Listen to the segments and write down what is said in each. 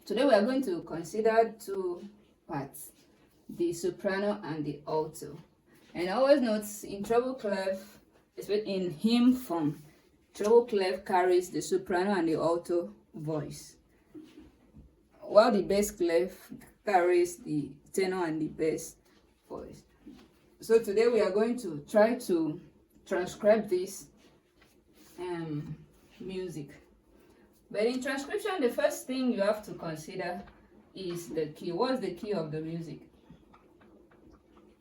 Today we are going to consider two parts, the soprano and the alto. And always note in treble clef, in hymn form, treble clef carries the soprano and the alto voice, while the bass clef carries the tenor and the bass voice. So today we are going to try to transcribe this music. But in transcription, the first thing you have to consider is the key. What's the key of the music?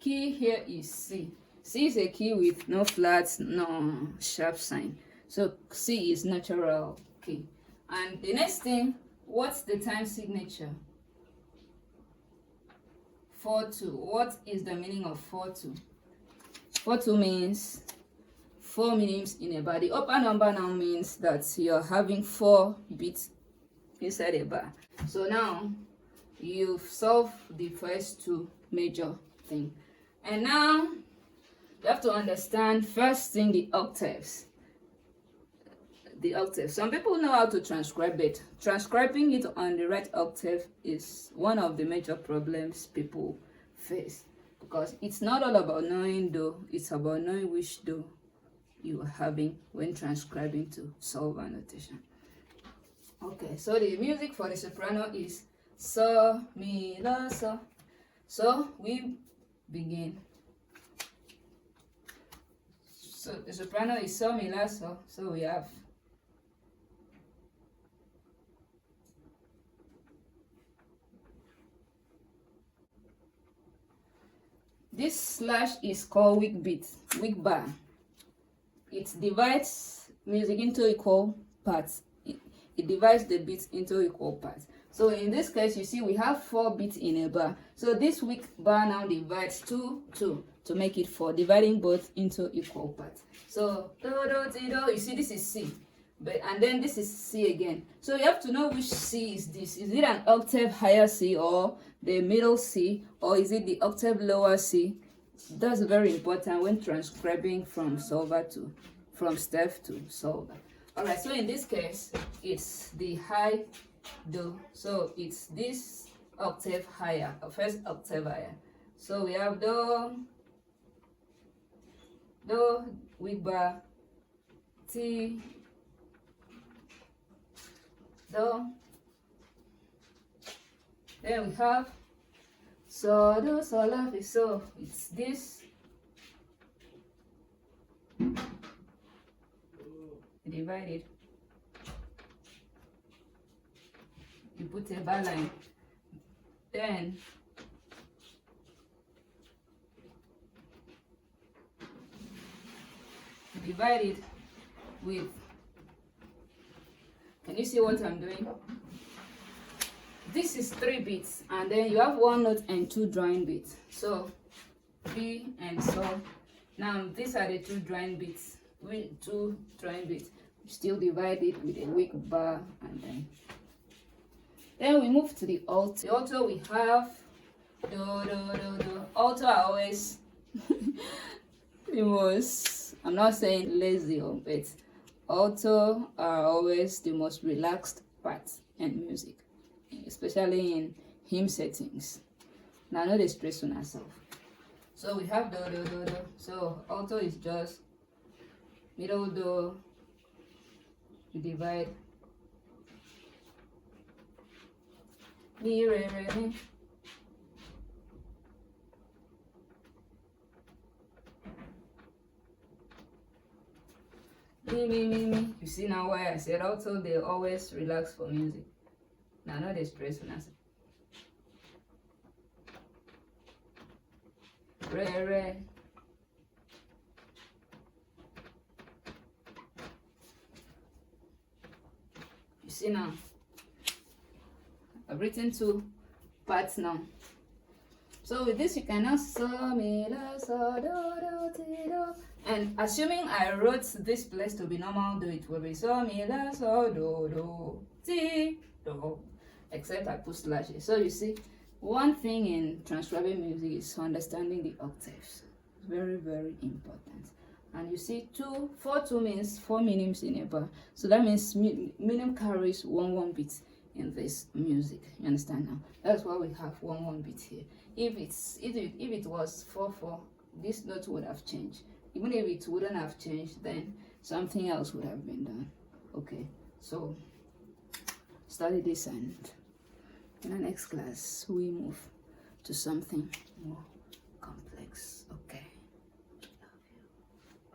Key here is C. C is a key with no flats, no sharp sign. So C is natural key. And the next thing, what's the time signature? 4/2. What is the meaning of 4/2? 4/2 means 4 meanings in a bar. The upper number now means that you're having 4 beats inside a bar. So now you've solved the first two major things. And now you have to understand first thing, the octaves. The octave. Some people know how to transcribe it. Transcribing it on the right octave is one of the major problems people face, because it's not all about knowing do, it's about knowing which do you are having when transcribing to solfa notation. Okay, so the music for the soprano is so, mi, la, so. So we begin. So the soprano is so, mi, la, so. So we have this slash is called weak beat, weak bar. It divides music into equal parts. It divides the beats into equal parts. So in this case, you see we have 4 beats in a bar. So this weak bar now divides 2 to make it 4, dividing both into equal parts. So do, do, ti, do. You see this is C, and then this is C again. So you have to know which C is this. Is it an octave higher C, or the middle C, or is it the octave lower C? That's very important when transcribing from solfa to step to solfa. All right, so in this case it's the high do, so it's this octave higher, first octave higher. So we have do, weak bar, ti, do. Then we have so, do, so, la, fi, so. It's this. Divide it. You put a bar line. Then divide it with. Can you see what I'm doing? This is 3 beats, and then you have 1 note and 2 drawing beats. So B and so. Now these are the 2 drawing beats. With 2 drawing beats, you still divide it with a weak bar, and then we move to the alto. The alto we have do, do, do, do. Alto are always the most, I'm not saying lazy, but alto are always the most relaxed part in music, especially in hymn settings. Now, no dey stress on ourselves. So we have do, do, do, do. So alto is just middle do, you divide mi, re, re, mi. Mi. You see now why I said alto, they always relax for music. Now, no dey stress on ourselves. Re, re. You see now, I've written 2 parts now. So with this, you can now so, mi, la, so, do, do, ti, do. And assuming I wrote this place to be normal do, it will be so, mi, la, so, do, ti, do. Except I put slashes. So you see, one thing in transcribing music is understanding the octaves. Very, very important. And you see 4/2 means 4 meanings in a bar. So that means meaning carries one beat in this music. You understand now? That's why we have 1 beat here. If it was 4/4, this note would have changed. Even if it wouldn't have changed, then something else would have been done. Okay, so study this, and in the next class we move to something more complex. Okay.